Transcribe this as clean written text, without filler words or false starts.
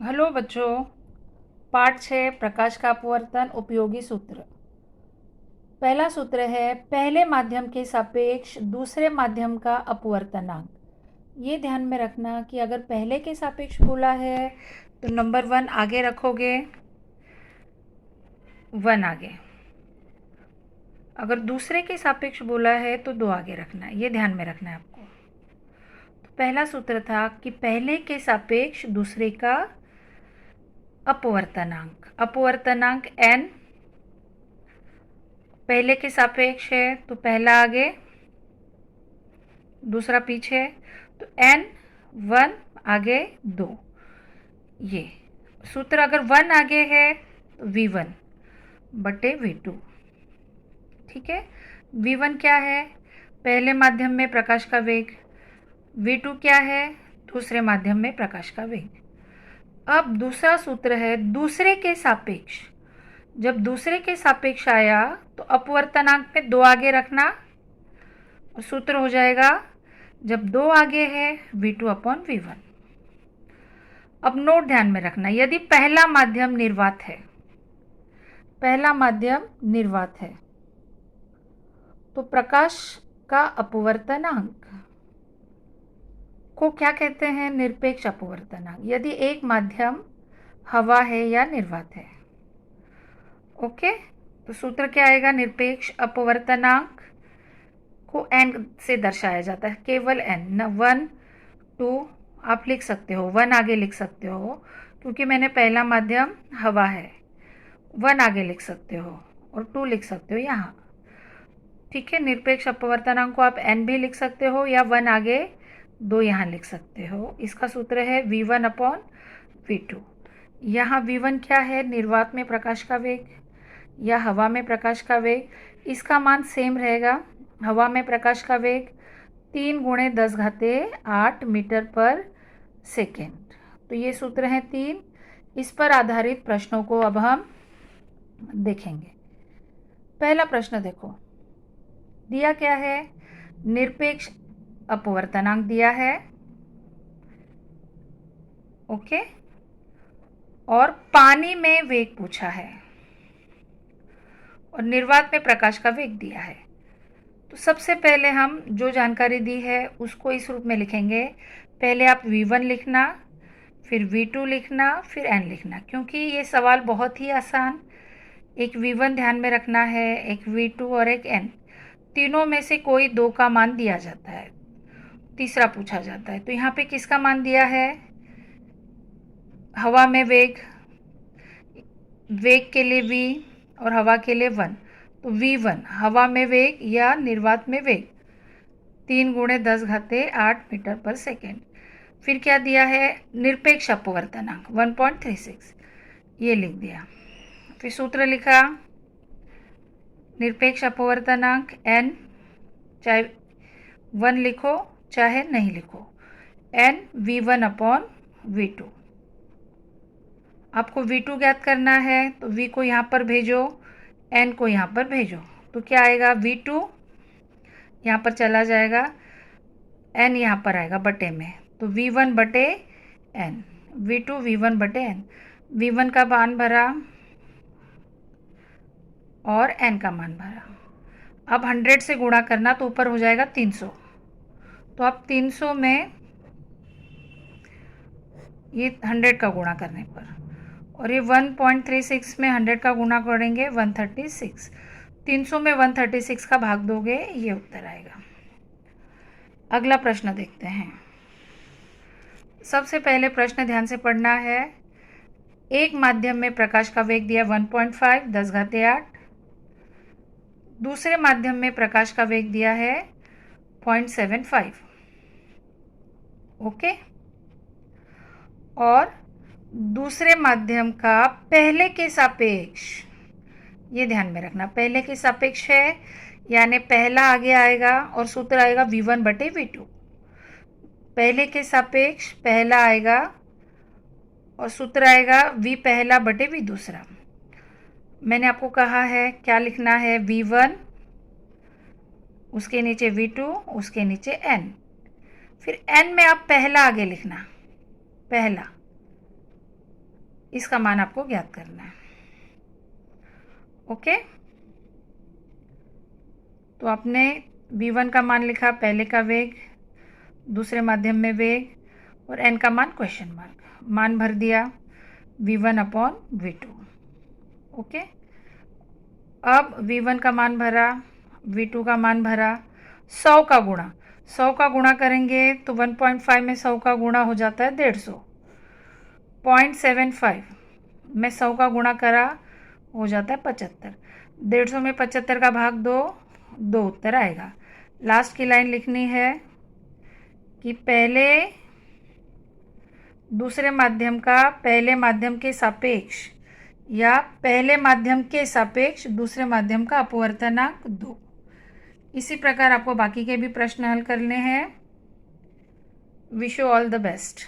Hello बच्चों। पाठ 6 प्रकाश का अपवर्तन उपयोगी सूत्र। पहला सूत्र है पहले माध्यम के सापेक्ष दूसरे माध्यम का अपवर्तनांक। ये ध्यान में रखना कि अगर पहले के सापेक्ष बोला है तो नंबर 1 आगे रखोगे, 1 आगे। अगर दूसरे के सापेक्ष बोला है तो 2 आगे रखना है। ये ध्यान में रखना है आपको। तो पहला सूत्र था कि पहले के सापेक्ष दूसरे का अपवर्तनांक। अपवर्तनांक n पहले के सापेक्ष है तो पहला आगे दूसरा पीछे, तो n 1 आगे 2। ये सूत्र अगर 1 आगे है तो v1 बटे v2। ठीक है। v1 क्या है? पहले माध्यम में प्रकाश का वेग। v2 क्या है? दूसरे माध्यम में प्रकाश का वेग। अब दूसरा सूत्र है दूसरे के सापेक्ष। जब दूसरे के सापेक्ष आया तो अपवर्तनांक में 2 आगे रखना और सूत्र हो जाएगा, जब 2 आगे है v2 अपॉन v1। अब नोट ध्यान में रखना, यदि पहला माध्यम निर्वात है, पहला माध्यम निर्वात है तो प्रकाश का अपवर्तनांक को क्या कहते हैं? निरपेक्ष अपवर्तनांक। यदि एक माध्यम हवा है या निर्वात है। ओके, तो सूत्र क्या आएगा? निरपेक्ष अपवर्तनांक को n से दर्शाया जाता है, केवल n न 1 2 आप लिख सकते हो, 1 आगे लिख सकते हो क्योंकि मैंने पहला माध्यम हवा है, 1 आगे लिख सकते हो और 2 लिख सकते हो यहाँ। ठीक है। निरपेक्ष अपवर्तनांक को आप n भी लिख सकते हो या 1 आगे 2 यहाँ लिख सकते हो। इसका सूत्र है v1 अपॉन v2। यहाँ v1 क्या है? निर्वात में प्रकाश का वेग या हवा में प्रकाश का वेग। इसका मान सेम रहेगा। हवा में प्रकाश का वेग 3 गुणे 10⁸ मीटर पर सेकेंड। तो ये सूत्र हैं 3। इस पर आधारित प्रश्नों को अब हम देखेंगे। पहला प्रश्न देखो, दिया क्या है? निरपेक्ष अपवर्तनांक दिया है। ओके, और पानी में वेग पूछा है और निर्वात में प्रकाश का वेग दिया है। तो सबसे पहले हम जो जानकारी दी है उसको इस रूप में लिखेंगे। पहले आप v1 लिखना, फिर v2 लिखना, फिर n लिखना, क्योंकि ये सवाल बहुत ही आसान। एक v1 ध्यान में रखना है, एक v2 और एक n। तीनों में से कोई 2 का मान दिया जाता है, तीसरा पूछा जाता है। तो यहाँ पे किसका मान दिया है? हवा में वेग, वेग के लिए v और हवा के लिए 1। तो v1 हवा में वेग या निर्वात में वेग 3 गुणे 10⁸ मीटर पर सेकेंड। फिर क्या दिया है? निरपेक्ष अपवर्तनांक 1.36, ये लिख दिया। फिर सूत्र लिखा, निरपेक्ष अपवर्तनांक n, चाहे 1 लिखो चाहे नहीं लिखो, n v1 अपॉन v2। आपको v2 ज्ञात करना है तो v को यहाँ पर भेजो, n को यहाँ पर भेजो, तो क्या आएगा? v2 यहाँ पर चला जाएगा, n यहाँ पर आएगा बटे में, तो v1 बटे n, v2 v1 बटे n। v1 का मान भरा और n का मान भरा। अब 100 से गुणा करना तो ऊपर हो जाएगा 300। तो आप 300 में ये 100 का गुणा करने पर, और ये 1.36 में 100 का गुणा करेंगे 136। 300 में 136 का भाग दोगे, ये उत्तर आएगा। अगला प्रश्न देखते हैं। सबसे पहले प्रश्न ध्यान से पढ़ना है। एक माध्यम में प्रकाश का वेग दिया 1.5 10⁸। दूसरे माध्यम में प्रकाश का वेग दिया है 0.75। ओके, और दूसरे माध्यम का पहले के सापेक्ष, ये ध्यान में रखना, पहले के सापेक्ष है यानी पहला आगे आएगा और सूत्र आएगा v1 बटे v2। पहले के सापेक्ष पहला आएगा और सूत्र आएगा v पहला बटे v दूसरा। मैंने आपको कहा है क्या लिखना है? v1, उसके नीचे v2, उसके नीचे n। फिर n में आप पहला आगे लिखना, पहला, इसका मान आपको ज्ञात करना है। ओके, तो आपने v1 का मान लिखा, पहले का वेग, दूसरे माध्यम में वेग, और n का मान क्वेश्चन मार्क, मान भर दिया v1 अपॉन v2। ओके, अब v1 का मान भरा, v2 का मान भरा, 100 का गुणा, 100 का गुणा करेंगे तो 1.5 में 100 का गुणा हो जाता है 150, 0.75 में 100 का गुणा करा हो जाता है 75, 150 में 75 का भाग 2 उत्तर आएगा। लास्ट की लाइन लिखनी है कि पहले दूसरे माध्यम का पहले माध्यम के सापेक्ष या पहले माध्यम के सापेक्ष दूसरे माध्यम का अपवर्तनांक 2। इसी प्रकार आपको बाकी के भी प्रश्न हल करने हैं। Wish you all the best.